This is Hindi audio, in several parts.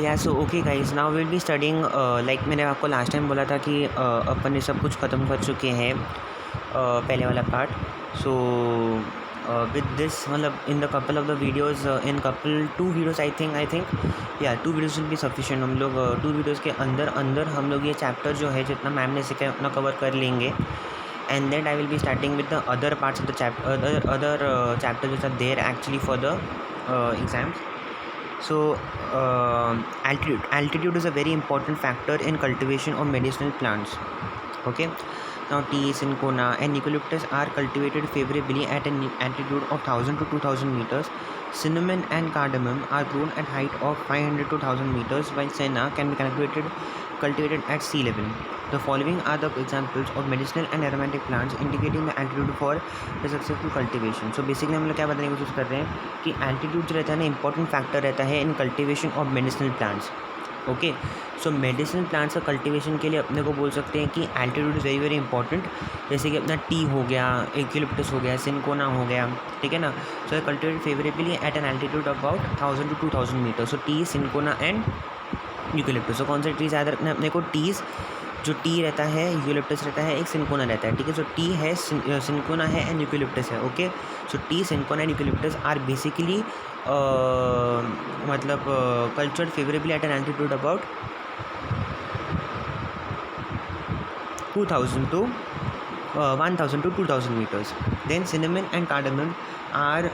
या so okay guys, now will be studying like मैंने आपको लास्ट टाइम बोला था कि अपन ने सब कुछ ख़त्म कर चुके हैं पहले वाला पार्ट. सो विद दिस मतलब in the couple of the videos in couple 2 videos I think या 2 वीडियोज़ विल बी सफिशिएंट. हम लोग 2 वीडियोज़ के अंदर हम लोग ये चैप्टर जो है जितना मैम ने सिखाया उतना कवर कर लेंगे. And then I will be starting with the other parts of the chapter, other chapter which are there actually for the exams. So, altitude is a very important factor in cultivation of medicinal plants. Okay. Now, tea, cinchona, and eucalyptus are cultivated favorably at an altitude of 1000 to 2000 meters. Cinnamon and cardamom are grown at height of 500 to 1000 meters, while senna can be cultivated at sea level. The following are the examples of medicinal and aromatic plants indicating the altitude for the successful cultivation. So basically हम लोग क्या बताने की कोशिश कर रहे हैं कि altitude जो रहता है ना इंपॉर्टेंट फैक्टर रहता है in cultivation of medicinal plants. Okay. So medicinal plants का कल्टिवेशन के लिए अपने को बोल सकते हैं कि altitude is very very important. जैसे कि अपना टी हो गया, यूकेलिप्टस हो गया, सिनकोना हो गया, ठीक है ना. So cultivated favourably at an altitude about 1000 to 2000 metre. So tea, cinchona and eucalyptus. So कौन से ट्रीज याद रखना है अपने को? टीज जो टी रहता है, यूकेलिप्टस रहता है, एक सिनकोना रहता है, ठीक है. सो टी है, सिनकोना है एंड यूकेलिप्टस है. Okay. So tea, cinchona and eucalyptus are basically मतलब cultured favourably at an altitude about 1000 to 2000 meters. Then cinnamon and cardamom are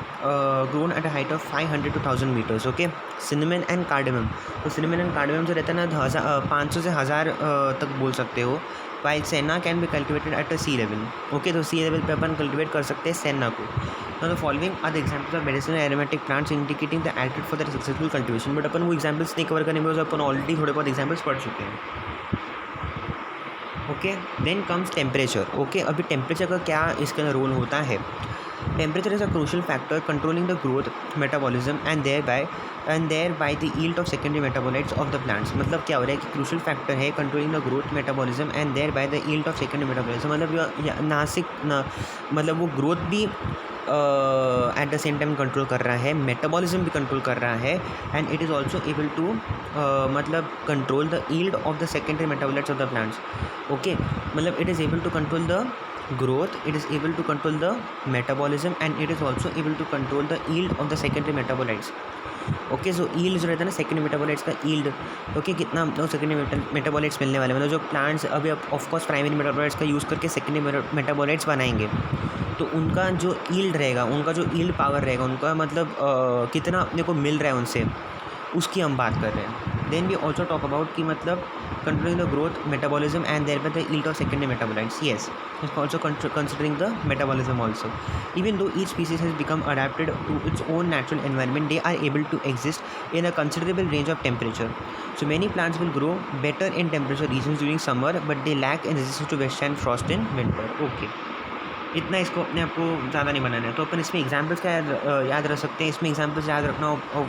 grown at a height of 500 to 1000 meters. Okay. Cinnamon and cardamom. तो cinnamon and cardamom जो रहता है ना 500 से 1000 तक बोल सकते हो. While senna can be cultivated at a sea level. Okay. तो sea level पे अपन कल्टिवेट कर सकते हैं senna को. Now the following are the examples of medicinal aromatic plants indicating the altitude for their successful cultivation. But अपन वो examples नहीं कवर करने में अपन ऑलरेडी थोड़े बहुत examples पढ़ चुके हैं. Okay. Then comes temperature. Okay. अभी टेम्परेचर का क्या इसके अंदर रोल होता है? Temperature is a crucial factor controlling the growth, metabolism and thereby the yield of secondary metabolites of the plants. मतलब क्या हो रहा है कि क्रूशियल फैक्टर है controlling the growth, metabolism and thereby the yield of secondary metabolism. मतलब मतलब वो ग्रोथ भी at the same time control कर रहा है, मेटाबॉलिज्म भी कंट्रोल कर रहा है, and it is also able to मतलब control the yield of the secondary metabolites of the plants. Okay. मतलब it is able to control the growth, it is able to control the metabolism and it is also able to control the yield of the secondary metabolites. Okay. So yield जो रहता है ना सेकेंडरी मेटाबोलाइट्स का yield. ओके. कितना मतलब सेकेंडरी मेटाबोलाइट्स मिलने वाले, मतलब जो प्लांट्स अभी ऑफकोर्स प्राइमरी मेटाबोलाइट्स का यूज़ करके सेकेंडरी मेटाबोलाइट्स बनाएंगे तो उनका जो yield रहेगा, उनका जो yield पावर रहेगा, उनका मतलब कितना अपने को मिल रहा है उनसे, उसकी हम बात कर रहे हैं. Then we also talk about कि मतलब controlling the growth, metabolism and thereby the yield of secondary metabolites. Yes, also considering the metabolism also. Even though each species has become adapted to its own natural environment, they are able to exist in a considerable range of temperature. So many plants will grow better in temperature regions during summer but they lack in resistance to waste and Frost in winter. Okay. इतना इसको अपने आप को ज़्यादा नहीं बनाना है. तो अपन इसमें एग्जाम्पल्स क्या याद रख सकते हैं? इसमें एग्जाम्पल्स याद रखना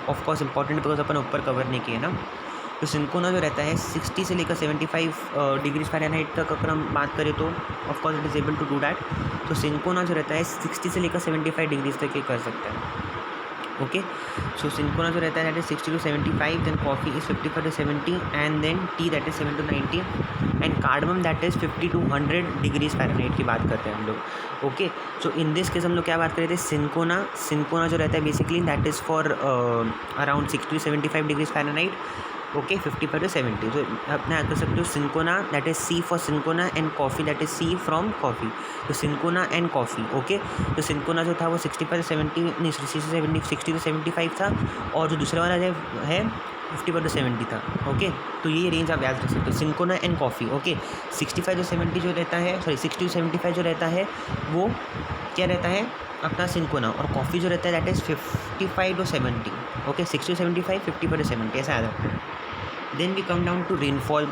ऑफ कोर्स इंपॉर्टेंट बिकॉज अपन ऊपर कवर नहीं किए ना. तो सिनकोना जो रहता है 60 से लेकर 75 डिग्री फ़ारेनहाइट तक अगर हम बात करें तो of course it is able to do that. तो सिनकोना जो रहता है 60 से लेकर 75 डिग्रीज तक ये कर सकता है. ओके. सो सिनकोना जो रहता है that is 60 to 75, then coffee is 55 to 70 and then tea that is 7 to 90 and cardamom that is 50 to 100 degrees Fahrenheit की बात करते हैं हम लोग. Okay. So in this case हम लोग क्या बात कर रहे थे? सिनकोना जो रहता है basically that is for around 60 to 75 degrees Fahrenheit. Okay. 55 to 70. तो अपने याद कर सकते हो cinchona that is C for cinchona and coffee that is C from coffee. तो सिनकोना एंड कॉफ़ी. ओके. तो सिनकोना जो था वो 65 to 70 नहीं 60 to 75 था और जो दूसरा वाला है 55 to 70 था. ओके. तो ये रेंज आप याद रख सकते हो cinchona and coffee. Okay. 65 to 70 जो रहता है 60 to 75 जो रहता है वो क्या रहता है अपना सिनकोना, और कॉफ़ी जो रहता है that is 55 to 70. Okay. 60 to 75, 55 to 70 ऐसा याद रखते हैं. Then we come down to rainfall.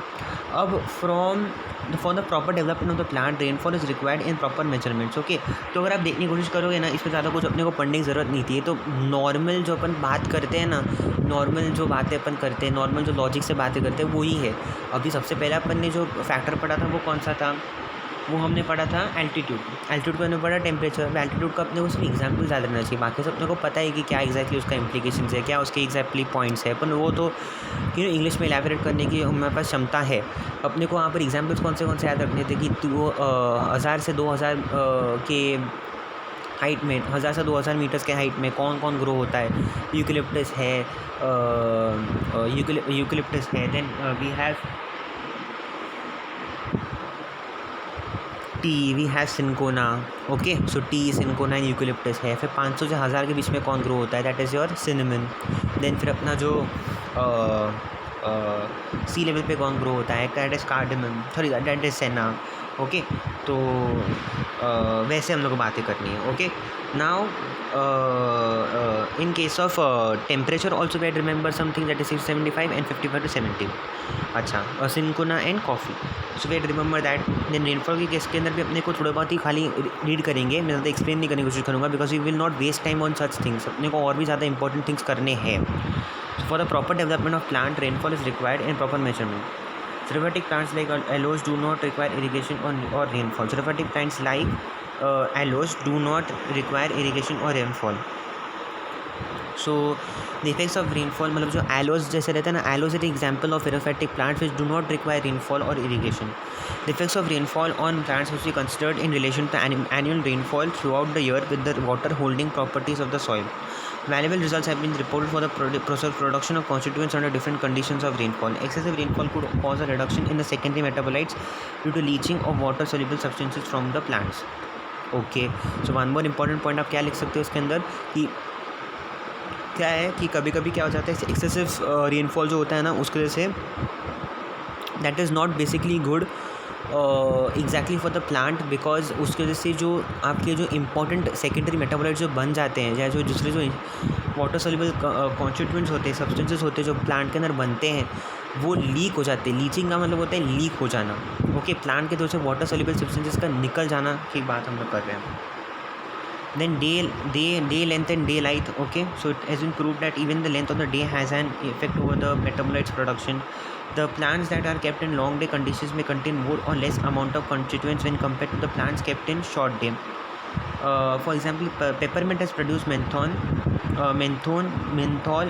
अब for the proper development of the plant rainfall is required in proper measurements. Okay. तो अगर आप देखने की कोशिश करोगे ना इसमें ज़्यादा कुछ अपने को पढ़ने की ज़रूरत नहीं थी. तो नॉर्मल जो अपन बात करते हैं ना, नॉर्मल जो बातें अपन करते हैं, नॉर्मल जो लॉजिक से बातें करते हैं वही है. अभी सबसे पहले अपन ने जो फैक्टर पढ़ा था वो कौन सा था? वो हमने पढ़ा था एल्टीट्यूड को हमने पढ़ा टेम्परेचर। एल्टीट्यूड का अपने को सिर्फ एग्जाम्पल ज़्यादा रहना चाहिए, बाकी सब अपने को पता है कि क्या एग्जैक्टली उसका इम्प्लीकेशन है, क्या उसके एग्जैक्टली पॉइंट्स है, पर वो तो इंग्लिश में एलैबोरेट करने की हमारे पास क्षमता है। अपने को वहाँ पर एग्जाम्पल्स कौन से याद रखने थे कि 1000 से 2000 के हाइट में, 1000 से 2000 मीटर्स के हाइट में कौन कौन ग्रो होता है। यूकेलिप्टस है, यूकेलिप्टस है, then we have tea, we have cinchona. Okay, so tea, cinchona and eucalyptus है। फिर 500 से 1000 के बीच में कौन ग्रो होता है, that is your cinnamon. Then फिर अपना जो सी लेवल पे कौन ग्रो होता है, that is cardamom, sorry that is सेना। ओके, तो वैसे हम लोग को बातें करनी है। Okay, now in case of temperature also we had remember something that is 75 and 55 to 70. अच्छा, cinchona and coffee, so we had remember that. Then rainfall के केस के अंदर भी अपने को थोड़ा बहुत ही खाली रीड करेंगे, मैं ज़्यादा एक्सप्लेन नहीं करने की कोशिश करूँगा because we will not waste time on such things. अपने को और भी ज़्यादा इंपॉर्टेंट थिंग्स करने हैं। For the proper development of plant rainfall is required in proper measurement. Xerophatic plants like aloes do not require irrigation or rainfall. Xerophatic plants like aloes do not require irrigation or rainfall. So the effects of rainfall, मतलब जो aloes जैसे रहता है ना, aloes is an example of xerophatic plants which do not require rainfall or irrigation. The effects of rainfall on plants must be considered in relation to annual rainfall throughout the year with the water holding properties of the soil. Valuable results have been reported for the production of constituents under different conditions of rainfall. Excessive rainfall could cause a reduction in the secondary metabolites due to leaching of water-soluble substances from the plants. Okay, so one more important point आप क्या लिख सकते हो इसके अंदर कि क्या है कि कभी कभी क्या हो जाता है, एक्सेसिव रेनफॉल जो होता है ना, उसकी वजह say that is not basically good exactly for the plant, because उसकी वजह से जो आपके जो इंपॉर्टेंट सेकेंडरी मेटाबोलाइट्स जो बन जाते हैं, या जो दूसरे जो वाटर सोल्यूबल कॉन्स्टिट्यूएंट्स होते हैं, सब्सटेंसेस होते हैं जो प्लांट के अंदर बनते हैं, वो लीक हो जाते हैं। लीचिंग का मतलब होता है लीक हो जाना। ओके, प्लांट के दूसरे वाटर सोल्यूबल सब्सटेंसेस का निकल जाना की बात हम लोग कर रहे हैं। Then day length and daylight. Okay, so it has been proved that even the length of the day has an effect over the metabolites production. The plants that are kept in long day conditions may contain more or less amount of constituents when compared to the plants kept in short day. For example, peppermint has produced menthol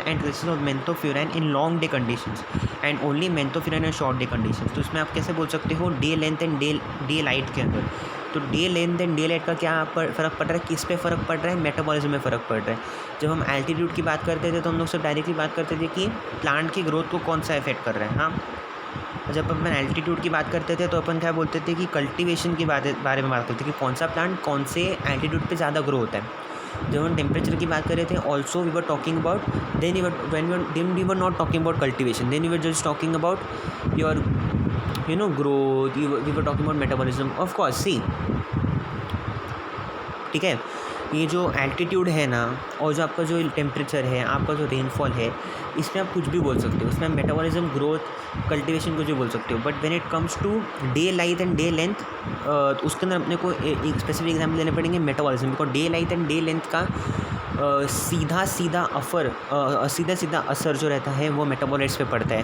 and traces of menthofuran in long day conditions and only menthofuran in short day conditions. तो इसमें आप कैसे बोल सकते हो day length and day light के अंदर, तो day length and day light का क्या फ़र्क पड़ रहा है, किस पे फ़र्क पड़ रहा है, मेटाबॉलिज्म में फ़र्क पड़ रहा है। जब हम एल्टीट्यूड की बात करते थे तो हम लोग सब डायरेक्टली बात करते थे कि प्लांट की ग्रोथ को कौन सा इफेक्ट कर रहा है। हाँ, जब अपन एल्टीट्यूड की बात करते थे तो अपन क्या बोलते थे कि कल्टीवेशन के बारे में बात करते थे कि कौन सा प्लांट कौन से एल्टीट्यूड पे ज़्यादा ग्रो होता है। जब हम टेम्परेचर की बात कर रहे थे also we were talking about, then we were not talking about cultivation, then we were just talking about your growth, we were talking about metabolism of course. See, ठीक है, ये जो एल्टीट्यूड है ना, और जो आपका जो टेम्परेचर है, आपका जो रेनफॉल है, इसमें आप कुछ भी बोल सकते हो, इसमें आप मेटाबॉलिज्म, ग्रोथ, कल्टीवेशन कुछ भी बोल सकते हो। But when it comes to daylight and day length, उसके अंदर अपने को एक स्पेसिफिक एग्जाम्पल देने पड़ेंगे metabolism, because daylight and day length का सीधा सीधा असर जो रहता है वो मेटाबॉलाइट्स पे पड़ता है,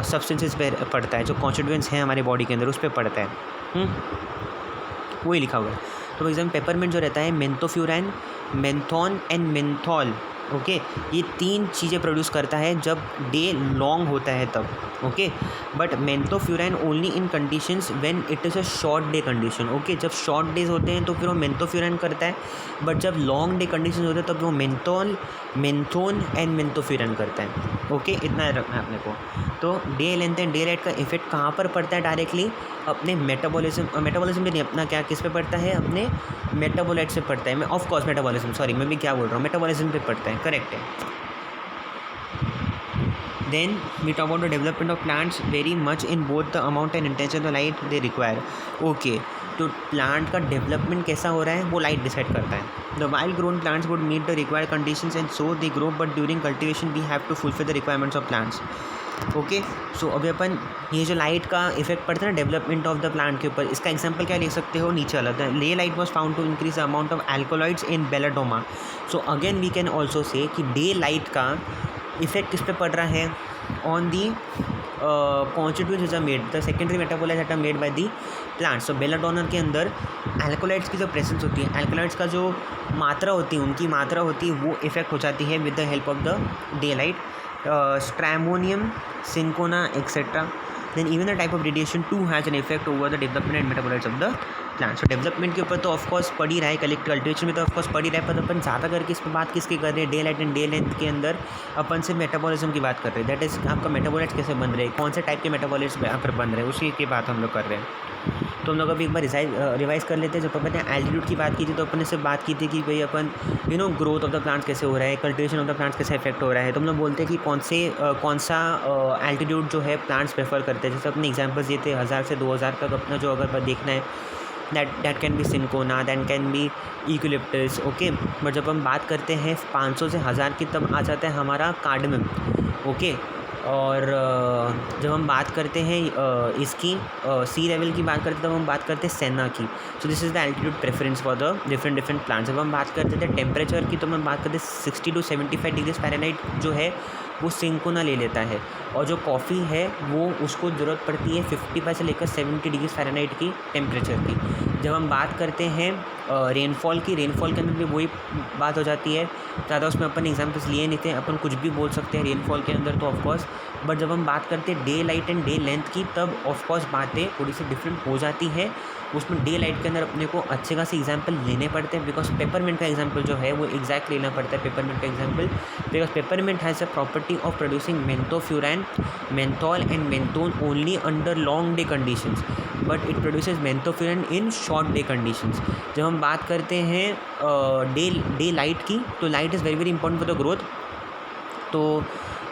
सब्सटेंसेस पे पड़ता है, जो कॉन्स्टिट्यूएंट्स हैं हमारे बॉडी के अंदर उस पर पड़ता है। वही लिखा हुआ है। तो फॉर एग्जाम्पल पेपरमिंट जो रहता है मेंथोफ्यूरैन, मेंथॉन एंड मेंथॉल, ओके, ये 3 चीज़ें प्रोड्यूस करता है जब डे लॉन्ग होता है तब। Okay, but menthofuran only in conditions when it is a short day condition. Okay, जब शॉर्ट डेज होते हैं तो फिर वो मेंथोफ्यूरैन करता है, बट जब लॉन्ग डे कंडीशन होते हैं तब वो मेंथोन एंड मेंथोफ्यूरैन करता है। ओके, इतना रखना है अपने को। तो day length and day light का इफेक्ट कहाँ पर पड़ता है डायरेक्टली, अपने मेटाबॉलिज्म पे नहीं, अपना क्या किस पे पड़ता है, अपने मेटाबोलाइट से पड़ता है। मैं ऑफ कोर्स मेटाबॉलिज्म, सॉरी मैं भी क्या बोल रहा हूँ, मेटाबॉलिज्म पे पड़ता है, करेक्ट है। Then we talk about the development of plants very much in both the amount and intensity of the light they require. Okay, तो प्लांट का डेवलपमेंट कैसा हो रहा है वो लाइट डिसाइड करता है। The wild grown plants would meet the required conditions and so they grow, but during cultivation we have to fulfil the requirements of plants. Okay, so अभी अपन ये जो लाइट का इफेक्ट पड़ता है ना डेवलपमेंट ऑफ द प्लांट के ऊपर, इसका एग्जांपल क्या ले सकते हो, नीचे वाला the lay light was found to increase the amount of alkaloids in belladonna. So again we can also say कि डे लाइट का इफेक्ट किस पे पड़ रहा है, on the constituents are made, the secondary metabolites that are made by the plants. तो बेलाडोना के अंदर एल्कोलाइट्स की जो प्रेजेंस होती है, एल्कोलाइट्स का जो मात्रा होती है, उनकी मात्रा होती है, वो इफेक्ट हो जाती है with the help of the day light, stramonium, cinchona etcetera. then even the type of radiation too has an effect over the development and metabolites of the plant. So development के ऊपर तो ऑफकोर्स पड़ ही रहा है, कल्टिवेशन में तो ऑफकोर्स पड़ ही रहा है, पर अपन ज़्यादा करके इस पर बात किसकी कर रहे हैं, day light and day length के अंदर अपन से मेटाबॉलिज्म की बात कर रहे हैं। दैट इज़ आपका मेटाबॉलाइट्स कैसे बन रहे हैं, कौन से टाइप के मेटाबॉलाइट्स यहाँ पर बन रहे हैं, उसी की बात हम लोग कर रहे हैं। तो हम लोग अभी एक बार रिवाइज कर लेते हैं। जब अपन ने एल्टीट्यूड की बात की थी तो अपन ने सिर्फ बात की थी कि भाई अपन ग्रोथ ऑफ द प्लांट्स कैसे हो रहा है, कल्टिवेशन ऑफ द प्लांट्स कैसे इफेक्ट हो रहा है। तो हम लोग बोलते हैं कि कौन सा एल्टीट्यूड जो है प्लांट्स प्रेफर करते हैं। जैसे अपने एग्जांपल्स दिए थे 1000 से 2000 तक अपना जो अगर देखना है, that can be cinchona, that can be eucalyptus, okay. But जब हम बात करते हैं 500 से 1000 की, तब आ जाता है हमारा कार्डमम, ओके। और जब हम बात करते हैं इसकी सी लेवल की बात करते हैं, तब हम बात करते हैं सेना की। So this is the altitude preference for the different plants. जब हम बात करते थे टेम्परेचर की, तो हम बात करते हैं 60 to 75 डिग्री फ़ारेनहाइट जो है वो सिंकोना ले लेता है, और जो कॉफ़ी है वो उसको ज़रूरत पड़ती है 55 से लेकर 70 डिग्री फ़ारेनहाइट की टेम्परेचर की। जब हम बात करते हैं रेनफॉल की, रेनफॉल के अंदर भी वही बात हो जाती है। ज़्यादा उसमें अपन एग्जाम्पल्स लिए नहीं थे, अपन कुछ भी बोल सकते हैं रेनफॉल के अंदर तो ऑफकोर्स। बट जब हम बात करते हैं day light and day length की, तब ऑफकोर्स बातें थोड़ी सी डिफरेंट हो जाती है। उसमें डे लाइट के अंदर अपने को अच्छे खासे एग्जाम्पल लेने पड़ते हैं, बिकॉज पेपरमिंट का एग्जाम्पल जो है वो एग्जैक्ट लेना पड़ता है, पेपरमिंट का example, because peppermint has a property of producing menthofuran, menthol and menthone only under long day conditions, but it produces menthofuran in short day conditions. जब हम बात करते हैं डे लाइट की, तो light is very very important for the growth. तो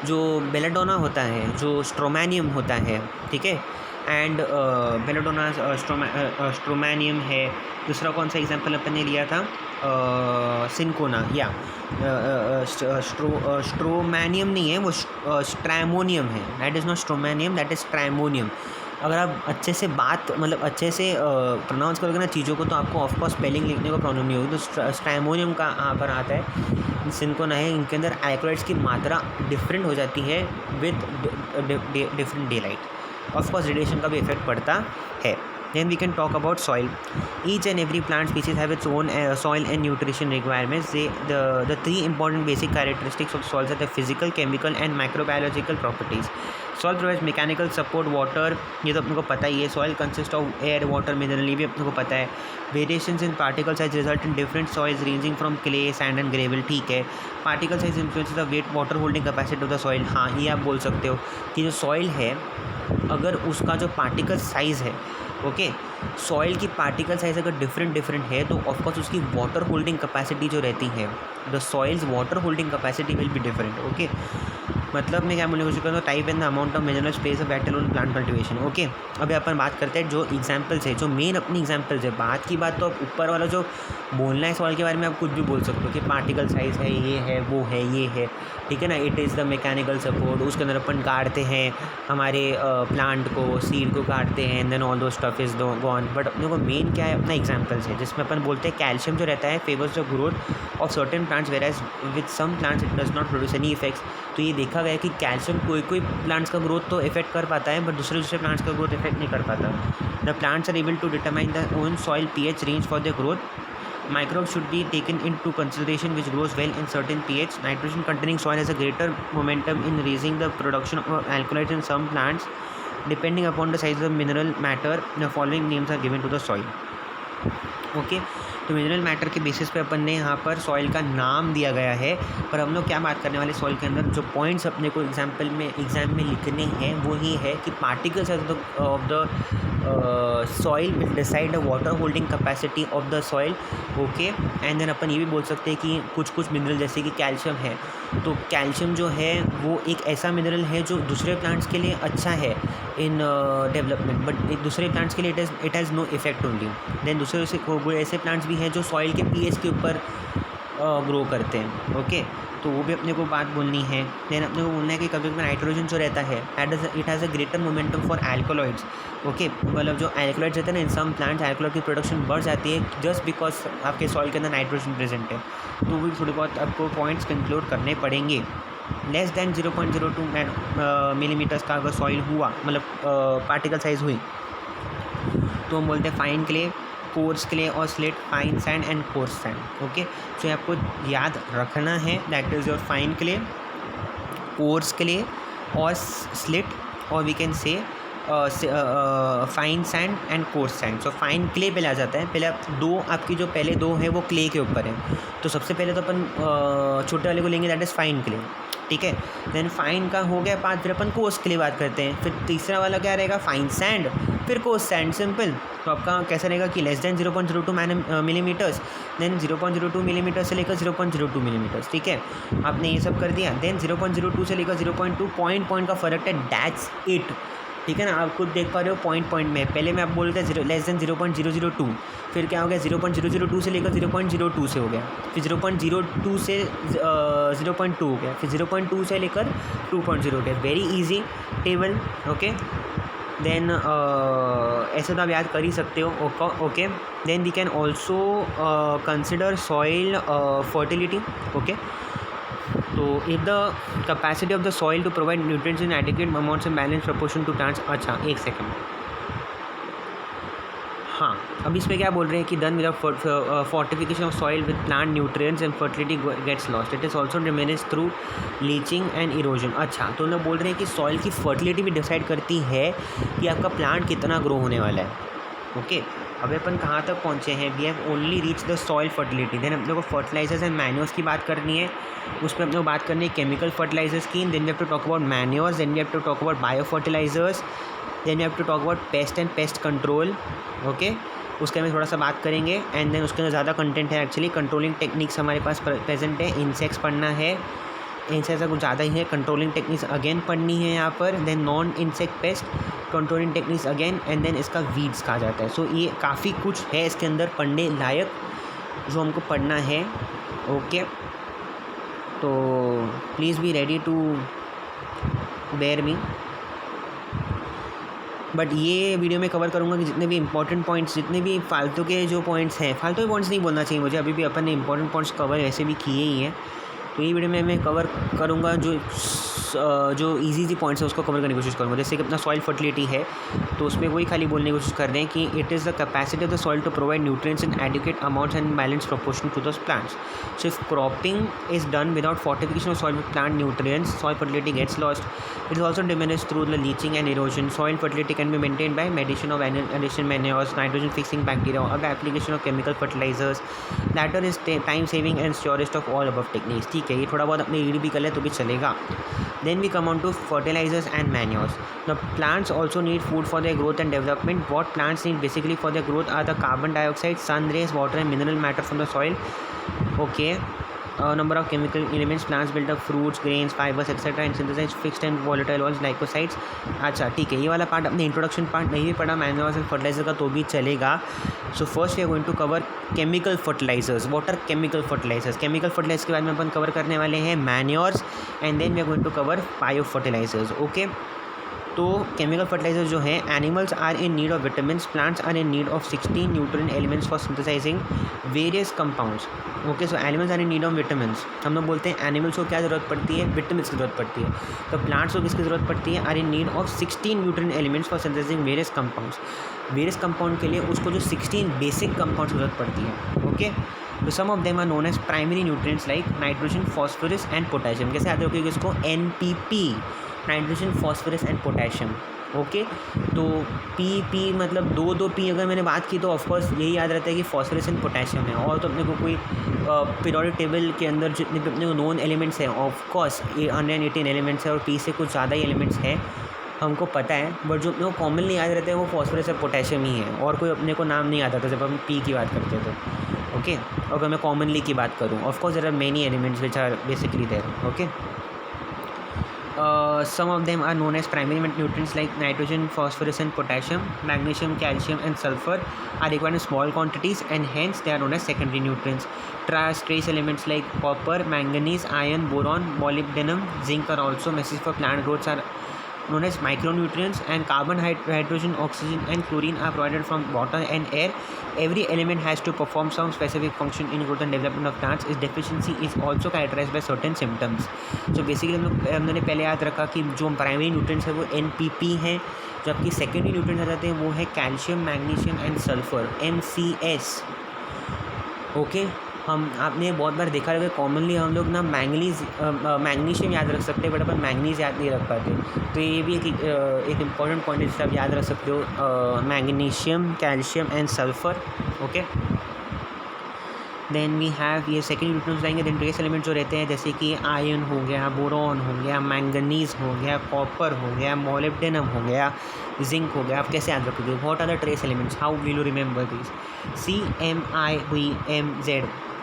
जो बेलाडोना होता है, जो स्ट्रोमैनियम होता है, ठीक है, एंड बेलाडोना स्ट्रोमैनियम है। दूसरा कौन सा एग्जांपल अपन ने लिया था, सिंकोना, या स्ट्रोमैनियम नहीं है, वो स्ट्रैमोनियम है। That is not stromanium, that is stramonium. अगर आप अच्छे से अच्छे से प्रोनाउंस करोगे ना चीज़ों को, तो आपको ऑफकोर्स स्पेलिंग लिखने को प्रॉब्लम नहीं होगी। तो स्ट्रैमोनियम का यहाँ पर आता है, सिंकोना है, इनके अंदर एल्कोलाइट्स की मात्रा डिफरेंट हो जाती है with different day light. Of course radiation का भी इफेक्ट पड़ता है। Then we can talk about soil. Each and every plant species have its own soil and nutrition requirements. The three important basic characteristics of soils are the physical, chemical and microbiological properties. Soil provides mechanical support, water, ये तो अपने को पता ही है। Soil consists of air, water, mineral, ये भी अपने को पता है। Variations in particle size result in different soils ranging from clay, sand and gravel, ठीक है। Particle size influences the weight, water holding capacity of the soil, हाँ ये आप बोल सकते हो कि जो soil है, अगर उसका जो पार्टिकल साइज़ है, ओके, सॉइल की पार्टिकल साइज़ अगर डिफरेंट है, तो ऑफकोर्स उसकी वाटर होल्डिंग कैपेसिटी जो रहती है, the soil's water holding capacity will be different, okay. मतलब मैं क्या बोलने की कोशिश करता हूँ, type and the amount of minerals plays a vital role in plant cultivation, okay. अभी अपन बात करते हैं जो एग्जांपल्स है, जो मेन अपनी एग्जांपल्स है। बात की बात तो अब ऊपर वाला जो बोलना है सॉइल के बारे में, आप कुछ भी बोल सकते हो कि पार्टिकल साइज़ है, ये है, वो है, ये है, ठीक है ना। It is the mechanical support, उसके अंदर अपन काटते हैं हमारे प्लांट को, सीड को काटते हैं, एंड देन ऑल दो स्टफ इज़ गॉन। बट अपने को मेन क्या है, अपना एग्जांपल्स है, जिसमें अपन बोलते हैं कैल्शियम जो रहता है favours the growth of certain plants, whereas with some plants it does not produce any effects. तो ये देखा गया कि कैल्शियम कोई प्लांट्स का ग्रोथ तो इफेक्ट कर पाता है, बट दूसरे प्लांट्स का ग्रोथ इफेक्ट नहीं कर पाता। The plants are able to determine the own soil pH range for the growth. Microbes should be taken into consideration which grows well in certain pH. Nitrogen containing soil has a greater momentum in raising the production of alkaloids in some plants. Depending upon the size of the mineral matter, the following names are given to the soil. Okay, तो मिनरल मैटर के बेसिस पे अपन ने यहाँ पर सॉइल का नाम दिया गया है। पर हम लोग क्या बात करने वाले सॉइल के अंदर, जो पॉइंट्स अपने को एग्जाम में लिखने हैं वो ही है कि particles of the soil will decide the water holding capacity of the soil, okay. And then अपन ये भी बोल सकते हैं कि कुछ मिनरल जैसे कि कैल्शियम है, तो कैल्शियम जो है वो एक ऐसा मिनरल है जो दूसरे प्लांट्स के लिए अच्छा है इन डेवलपमेंट, बट दूसरे प्लांट्स के लिए it has no effect only. Then दूसरे ऐसे प्लांट्स भी हैं जो सॉइल के पीएच के ऊपर ग्रो करते हैं, ओके। तो वो भी अपने को बात बोलनी है। देन अपने को बोलना है कि कभी कभी नाइट्रोजन जो रहता है it has a greater momentum for alkaloids, okay. मतलब जो एल्कोलॉइड्स रहते हैं ना, इन सम प्लांट्स एल्कोलॉइड की प्रोडक्शन बढ़ जाती है जस्ट बिकॉज आपके सॉइल के अंदर नाइट्रोजन प्रेजेंट है। तो वो थोड़ी बहुत आपको पॉइंट्स कंक्लूड करने पड़ेंगे। लेस देन 0.02 मिलीमीटर्स का अगर सॉइल हुआ, मतलब पार्टिकल साइज हुई, तो हम बोलते हैं फाइन क्ले, कोर्स क्ले और silt, fine sand and coarse sand. Okay, so आपको याद रखना है that is your fine clay, coarse clay और स्लिट, और we can say fine sand and coarse sand. So fine clay पहले आ जाता है. पहले आप दो, आपकी जो पहले दो हैं वो क्ले के ऊपर है. तो सबसे पहले तो अपन छोटे वाले को लेंगे, दैट इज़ फाइन क्ले. ठीक है, देन फाइन का हो गया पार्ट, फिर अपन कोर्स के लिए बात करते हैं. फिर तीसरा वाला क्या रहेगा, फाइन सैंड, फिर कोर्स सैंड. सिंपल. तो आपका कैसा रहेगा कि less than 0.02 millimetres, then 0.02 millimetre से लेकर 0.02 मिलीमीटर्स. ठीक है, आपने ये सब कर दिया. देन 0.02 से लेकर 0.2 पॉइंट का फ़र्क है, दैट्स इट. ठीक है ना, आप खुद देख पा रहे हो पॉइंट में. पहले मैं आप बोल रहे थे लेस देन 0.002, फिर क्या हो गया 0.002 से लेकर 0.02 से हो गया, फिर 0.02 से 0.2 हो गया, फिर 0.2 से लेकर 2.0 हो गया. Very easy table. Okay, then ऐसे तो आप याद कर ही सकते हो. Okay, then we can also consider soil fertility. Okay, तो if the capacity of the soil to provide nutrients in adequate amounts and balance proportion to plants. अच्छा, एक सेकेंड. हाँ, अब इस पर क्या बोल रहे हैं कि done without fortification of soil with plant nutrients and fertility gets lost. It is also diminish through leaching and erosion. अच्छा, तो उन्हें बोल रहे हैं कि सॉइल की फर्टिलिटी भी डिसाइड करती है कि आपका प्लांट कितना ग्रो होने वाला है. ओके, अभी अपन कहाँ तक पहुँचे हैं, we have only reach the soil fertility. Then अपने को फर्टिलाइजर्स एंड मैन्योर्स की बात करनी है. उसमें अपने को बात करनी है केमिकल फर्टिलाइजर्स की. Then we have to talk about manures, then we have to talk about bio fertilizers, then we have to talk about pest and pest control. Okay, उसके में थोड़ा सा बात करेंगे. एंड देन उसके अंदर ज़्यादा कंटेंट है एक्चुअली. कंट्रोलिंग टेक्निक्स हमारे पास प्रेजेंट है. इंसेक्ट्स पढ़ना है, इंसेक्ट्स कुछ ज़्यादा ही है. कंट्रोलिंग टेक्निक्स अगेन पढ़नी है यहाँ पर. Then non insect pest controlling techniques again, and then इसका वीड्स कहा जाता है. सो ये काफ़ी कुछ है इसके अंदर पढ़ने लायक जो हमको पढ़ना है. ओके, तो please be ready to bear me. But ये वीडियो में कवर करूँगा कि जितने भी इंपॉर्टेंट पॉइंट्स, जितने भी फालतू के जो पॉइंट्स हैं, फालतू के पॉइंट्स नहीं बोलना चाहिए मुझे, अभी भी अपन ने इंपॉर्टेंट पॉइंट्स कवर ऐसे भी किए ही हैं. तो ये वीडियो में मैं कवर करूँगा जो इजी पॉइंट्स है उसको कवर करने की कोशिश करूँगा. जैसे कि अपना सॉइल फर्टिलिटी है, तो उसमें वही खाली बोलने की कोशिश कर रहे हैं कि it is the capacity of the soil to provide nutrients in adequate amounts and balance proportion to the plants. So if cropping is done without fortification of soil with plant nutrients, soil fertility gets lost. It is also diminish through the leaching and erosion. Soil fertility can be maintain by medicine of addition manures, nitrogen fixing bacteria और application of chemical fertilizers. Latter is time saving and surest of all above techniques. ठीक है, ये थोड़ा बहुत अपने रीड भी कर ले तो भी चलेगा. Then we come on to fertilizers and manures. Now plants also need food for their growth and development. What plants need basically for their growth are the carbon dioxide, sun rays, water and mineral matter from the soil. Okay. Number of chemical elements plants build up fruits, grains, fibers etc. and synthesize fixed and volatile oils, glycosides. अच्छा, ठीक है, ये वाला पार्ट अपने इंट्रोडक्शन पार्ट नहीं भी पढ़ा मैन्योर्स एंड फर्टिलाइजर का तो भी चलेगा. So first we are going to cover chemical fertilizers. What are chemical fertilizers? Chemical fertilizers के बाद में अपन कवर करने वाले हैं manures, and then we are going to cover bio fertilizers. Okay, तो केमिकल फर्टिलाइजर जो है, animals are in need of vitamins, plants are in need of 16 nutrient elements for synthesizing various compounds. Okay, so animals are in need of vitamins. हम लोग बोलते हैं एनिमल्स को क्या ज़रूरत पड़ती है, विटामिन्स की ज़रूरत पड़ती है. तो प्लांट्स को किसकी ज़रूरत पड़ती है, are in need of 16 nutrient elements for synthesizing various compounds. Various compound के लिए उसको जो 16 बेसिक कंपाउंड्स की ज़रूरत पड़ती है. ओके, तो some of them are known as primary nutrients like nitrogen, phosphorus and potassium. कैसे याद रखोगे इसको, NPP, nitrogen, phosphorus and potassium. Okay, तो पी मतलब दो पी अगर मैंने बात की तो ऑफकोर्स यही याद रहता है कि फॉस्फोरस एंड पोटेशियम है. और तो अपने को कोई पीरियोडिक टेबल के अंदर जितने भी अपने को नोन एलिमेंट्स हैं, ऑफकोर्स 118 एलिमेंट्स है और पी से कुछ ज़्यादा ही एलिमेंट्स हैं, हमको पता है. बट जो अपने को कॉमनली याद रहते हैं वो फॉस्फोरस और पोटेशियम ही है, और कोई अपने को नाम नहीं आता था जब हम पी की बात करते थे. ओके, अगर मैं कॉमनली की बात करूँ, of course there are many elements which are basically there. Okay, some of them are known as primary nutrients like nitrogen, phosphorus and potassium. Magnesium, calcium and sulfur are required in small quantities and hence they are known as secondary nutrients. Trace elements like copper, manganese, iron, boron, molybdenum, zinc are also necessary for plant growth. Are known as micronutrients, and carbon, hydrogen, oxygen, and chlorine are provided from water and air. Every element has to perform some specific function in growth and development of plants. Its deficiency is also characterized by certain symptoms. So basically हमने पहले याद रखा कि जो प्राइमरी न्यूट्रिएंट्स है वो NPP हैं, जबकि सेकेंडरी न्यूट्रिएंट्स आ जाते हैं वो है calcium, magnesium and sulphur, MCS. Okay, हम आपने बहुत बार देखा होगा कॉमनली हम लोग ना मैग्नीशियम याद रख सकते हैं, बट अपन मैंगनीज याद नहीं रख पाते. तो ये भी एक इम्पॉर्टेंट पॉइंट है जिसे आप याद रख सकते हो, magnesium, calcium and sulphur. Okay, then we have ये सेकेंड न्यूट्रिएंट्स आएंगे. देन ट्रेस एलिमेंट जो रहते हैं जैसे कि आयरन हो गया, बोरॉन हो गया, मैंगनीज हो गया, कॉपर हो गया, मोलिब्डेनम हो गया, जिंक हो गया. आप कैसे याद रखोगे? What are the trace elements? How will you remember this?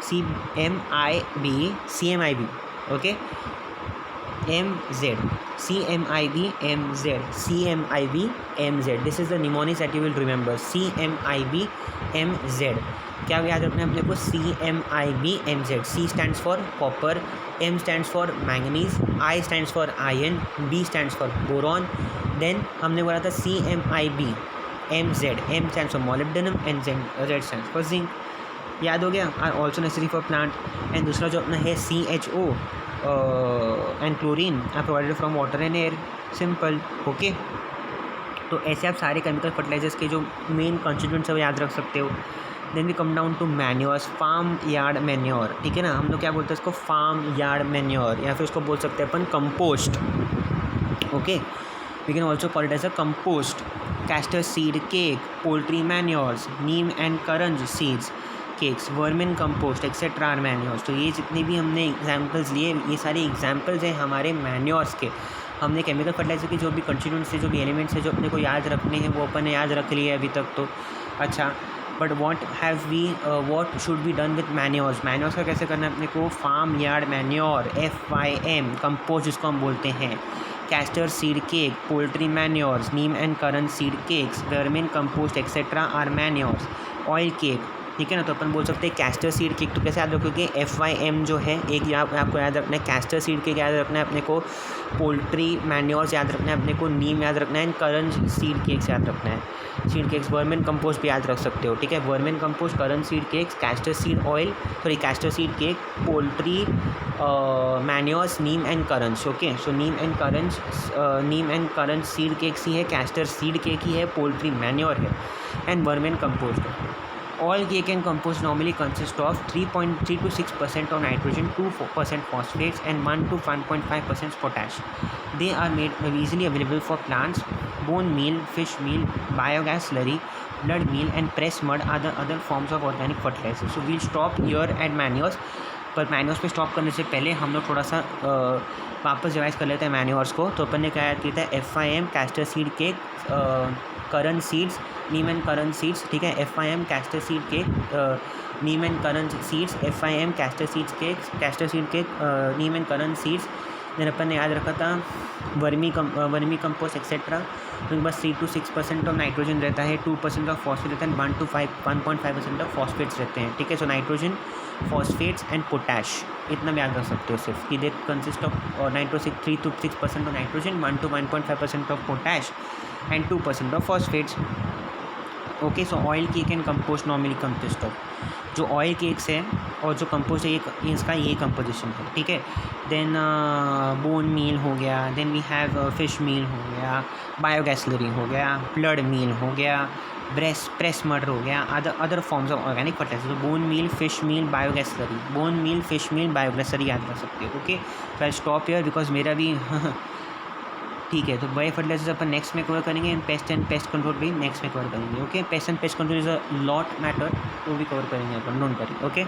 CMIB, okay, CMIB, MZ. This is the mnemonics that you will remember. CMIB, MZ. क्या याद रखना है अपने को? CMIB, MZ. C stands for copper, M stands for manganese, I stands for iron, B stands for boron. Then हमने बोला था CMIB, MZ. M stands for molybdenum and Z stands for zinc. याद हो गया? Are also necessary for plant. And दूसरा जो अपना है CHO and chlorine are provided from water and air. Simple. Okay, तो ऐसे आप सारे केमिकल फर्टिलाइजर्स के जो मेन कॉन्स्टिट्यूएंट्स है वो याद रख सकते हो. Then we come down to manures. Farm yard manure, ठीक है ना, हम लोग क्या बोलते हैं इसको? फार्म यार्ड मैन्योर, या फिर उसको बोल सकते हैं अपन compost. Okay, we can also call it as a compost. Castor seed cake, poultry manures, Neem and karanj seeds cakes, vermin compost etcetera are manures. तो ये जितने भी हमने एग्जाम्पल्स लिए, ये सारे एग्जाम्पल्स हैं हमारे मैन्योर्स के. हमने केमिकल फर्टिलाइजर के जो भी कंस्टिट्यूएंट्स है, जो भी एलिमेंट्स है जो अपने को याद रखने हैं, वो अपन ने याद रख लिए अभी तक. तो अच्छा, but what should be done with manures? Manures का कैसे करना है अपने को? Farm yard manure, FYM, compost जिसको हम बोलते हैं. Castor seed cake, poultry manures, Neem and करंट seed cakes, vermin compost etcetera are manures. Oil cake, ठीक है ना, तो अपन बोल सकते हैं कैस्टर सीड केक. तो कैसे याद रखोगे? FYM जो है एक आपको याद रखना है, कैस्टर सीड केक याद रखना है अपने को, पोल्ट्री मैन्योर्स याद रखना है अपने को, नीम याद रखना है, एंड करंज सीड केक्स याद रखना है. सीड केक्स, वर्मिन कंपोस्ट भी याद रख सकते हो, ठीक है. Vermin compost, karanj seed cakes, castor seed oil, sorry castor seed cake, poultry manures, Neem and karanj. Okay, so neem and karanj seed cakes ही है, कैस्टर सीड केक ही है, पोल्ट्री मैन्योर है, एंड वर्मिन कंपोस्ट है. All cake and compost normally consist of 3.3 to 6% of nitrogen, 2% phosphates, and 1 to 1.5% potash. They are made easily available for plants. Bone meal, fish meal, biogas slurry, blood meal, and pressed mud are the other forms of organic fertilizer. So we'll stop here at manures. पर मैन्योर्स पे स्टॉप करने से पहले हम लोग थोड़ा सा वापस रिवाइज कर लेते हैं मैन्योर्स को. तो अपन ने क्या याद किया था? FYM, castor seed cake, karanj seeds, neem and karanj seeds, ठीक है. FYM, castor seed cake, neem and karanj seeds, FYM, castor seed cake, neem and karanj seeds. Then अपन ने याद रखा था वर्मी कंपोस्ट एक्सेट्रा. उनके पास 3 to 6% ऑफ नाइट्रोजन रहता है, 2% ऑफ फॉस्फेट रहता है, 1.5% ऑफ फॉस्फेट्स रहते हैं, ठीक है. So nitrogen, phosphates and potash, इतना भी याद रख सकते हो सिर्फ कि they consist of 3 to 6% of nitrogen, 1 to 1.5% of potash and 2% of phosphates. Okay, so oil cake and compost normally consist of, जो ऑयल केक्स है और जो कंपोस्ट है ये इसका ये कंपोजिशन है, ठीक है. देन बोन मील हो गया, देन वी हैव फिश मील हो गया, बायोगैस स्लरी हो गया, ब्लड मील हो गया, प्रेस मड हो गया, other forms of organic fertilizer. तो bone meal, fish meal, biogas slurry, bone meal, fish meal, biogas slurry याद रख सकते हो. ओके, तो आई स्टॉप हियर बिकॉज मेरा भी ठीक है. तो बायो फर्टिलाइजर्स अपन नेक्स्ट में कवर करेंगे, एंड पेस्ट कंट्रोल भी नेक्स्ट में कवर करेंगे. Okay, pest control is a lot matter, तो भी कवर करेंगे अपन, डोंट वरी. ओके.